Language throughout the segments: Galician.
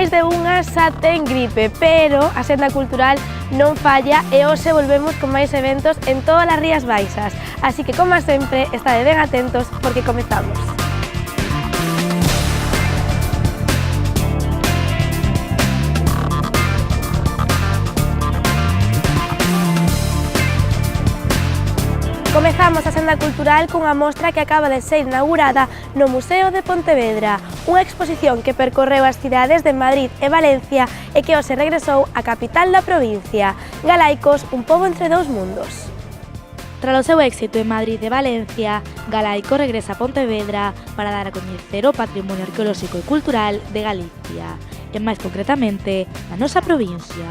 máis de unha xa ten gripe, pero a senda cultural non falla e hoxe volvemos con máis eventos en todas as Rías Baixas. Así que, como sempre, estade ben atentos porque comezamos. Comezamos a senda cultural cunha mostra que acaba de ser inaugurada no Museo de Pontevedra, unha exposición que percorreu as cidades de Madrid e Valencia e que hoxe regresou á capital da provincia, Galaicos, un pobo entre dous mundos. Tras o seu éxito en Madrid e Valencia, Galaicos regresa a Pontevedra para dar a coñecer o patrimonio arqueolóxico e cultural de Galicia, e máis concretamente da nosa provincia.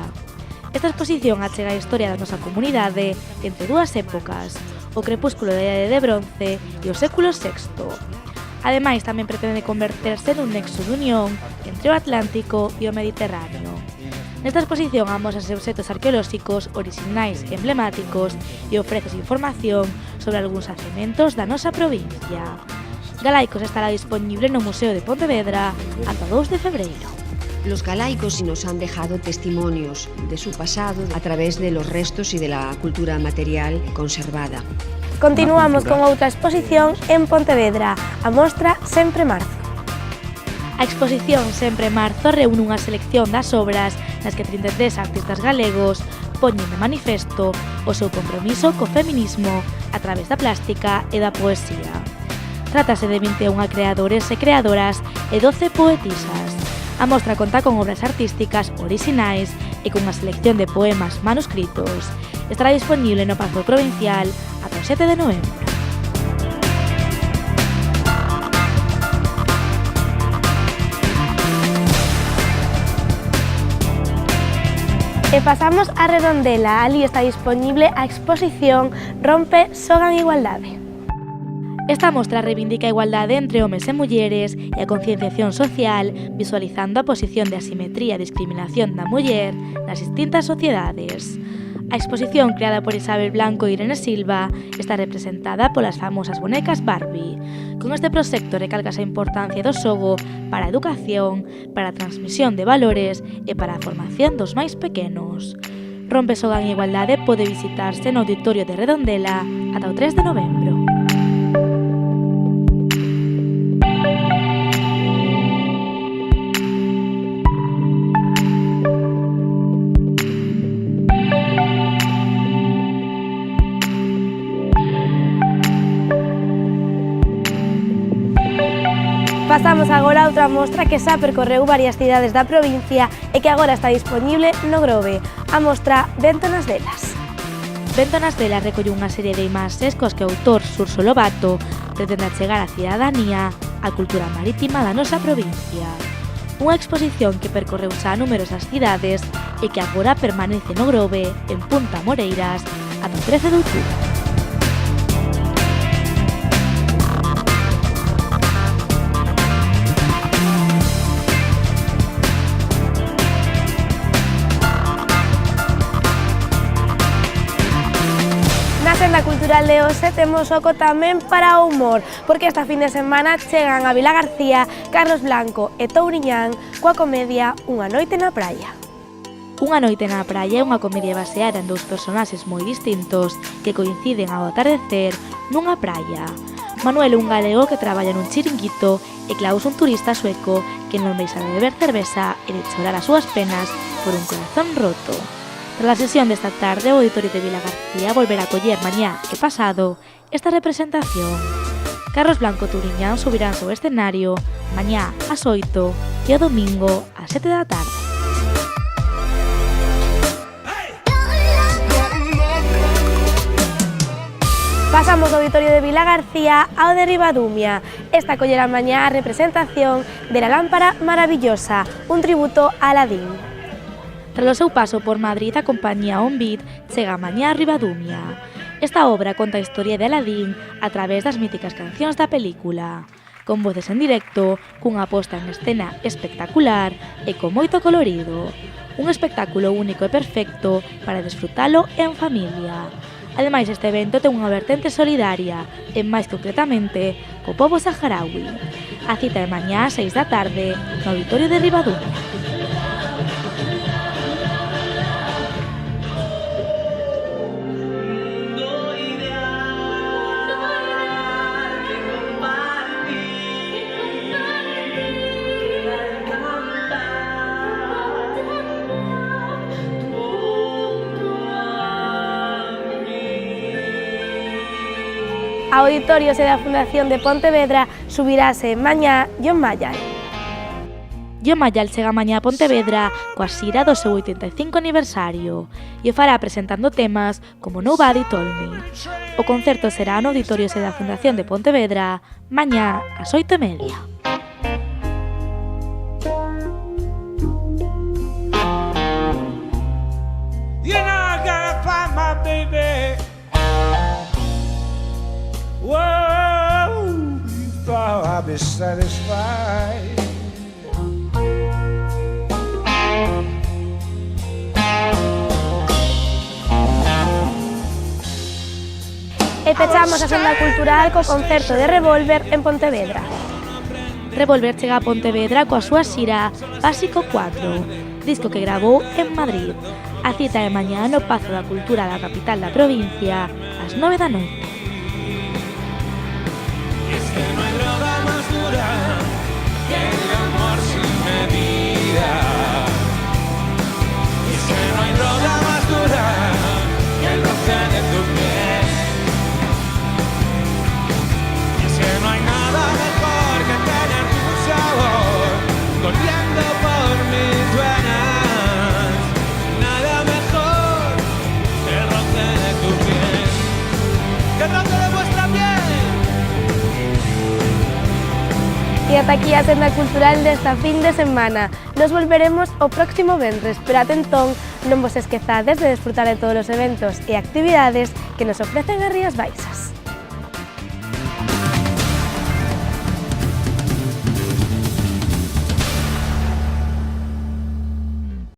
Esta exposición achega a historia da nosa comunidade entre dúas épocas, o crepúsculo da Idade de Bronce e o século VI. Ademais, tamén pretende converterse nun nexo de unión entre o Atlántico e o Mediterráneo. Nesta exposición amósanse obxectos arqueolóxicos orixinais e emblemáticos e ofrece información sobre algúns xacementos da nosa provincia. Galaicos estará disponible no Museo de Pontevedra ata 2 de febreiro. Los galaicos nos han dejado testimonios de su pasado a través de los restos y de la cultura material conservada. Continuamos con outra exposición en Pontevedra, a mostra Sempre Marzo. A exposición Sempre Marzo reúne unha selección das obras nas que 33 artistas galegos poñen de manifesto o seu compromiso co feminismo a través da plástica e da poesía. Trátase de 21 creadores e creadoras e 12 poetisas. A mostra conta con obras artísticas orixinais e cunha selección de poemas manuscritos. Estará disponible no Pazo Provincial ata o 7 de novembro. E pasamos a Redondela, ali está disponible a exposición Rompe, Sogan Igualdade. Esta mostra reivindica a igualdade entre homes e mulleres e a concienciación social, visualizando a posición de asimetría e discriminación da muller nas distintas sociedades. A exposición, creada por Isabel Blanco e Irene Silva, está representada polas famosas bonecas Barbie. Con este proxecto recalcas a importancia do xogo para a educación, para a transmisión de valores e para a formación dos máis pequenos. Rompe, Sogan Igualdade pode visitarse no Auditorio de Redondela ata o 3 de novembro. Pasamos agora a outra mostra que xa percorreu varias cidades da provincia e que agora está disponible no Grove, a mostra Vento nas Velas. Vento nas Velas recolle unha serie de imaxes cos que o autor Xurxo Lobato pretende achegar á cidadanía a cultura marítima da nosa provincia. Unha exposición que percorreu xa numerosas cidades e que agora permanece no Grove, en Punta Moreiras, ata o 13 de outubro. Na cultural de hoxe temos oco tamén para o humor, porque esta fin de semana chegan a Vilagarcía Carlos Blanco e Touriñán coa comedia Unha noite na praia. Unha noite na praia é unha comedia baseada en dous personaxes moi distintos que coinciden ao atardecer nunha praia. Manuel é un galego que traballa nun chiringuito e Klaus un turista sueco que non deixa de beber cerveza e de chorar as súas penas por un corazón roto. Tras a sesión desta tarde, o Auditorio de Vilagarcía volverá a coller mañá e pasado esta representación. Carlos Blanco e Touriñán subirán ao escenario mañá ás 8 e o domingo ás 7 da tarde. Pasamos do Auditorio de Vilagarcía ao de Ribadumia. Esta collerá mañá a representación de La lámpara maravillosa, un tributo a Aladín. Tras o seu paso por Madrid, a compañía Onbit chega mañá a Ribadumia. Esta obra conta a historia de Aladín a través das míticas cancións da película, con voces en directo, cunha posta en escena espectacular e con moito colorido. Un espectáculo único e perfecto para desfrutalo en familia. Ademais, este evento ten unha vertente solidaria, e máis concretamente, co pobo saharaui. A cita é mañá ás 6 da tarde no Auditorio de Ribadumia. Ao auditorio da Fundación de Pontevedra subirase mañá John Mayall. John Mayall chega mañá a Pontevedra coa xira do seu 85 aniversario e o fará presentando temas como Nobody Told Me. O concerto será no auditorio da Fundación de Pontevedra mañá ás 8:30. You're not gonna find my baby. Whoa, you thought I'd be satisfied. E pechamos a senda cultural co concerto de Revolver en Pontevedra. Revolver chega a Pontevedra coa súa xira Básico 4, disco que gravou en Madrid. A cita é mañá no Pazo da Cultura da capital da provincia ás 9 da noite. Es que no hay droga más dura que el amor sin medida. Es que no hay droga más dura que el roce de tu piel. Es que no hay nada mejor que tener tu sabor corriendo por mis venas. Nada mejor que el roce de tu piel, que el roce de vuestra piel. E ata aquí a senda cultural desta fin de semana. Nos volveremos o próximo venres, pero ata entón non vos esquezades de desfrutar de todos os eventos e actividades que nos ofrecen as Rías Baixas.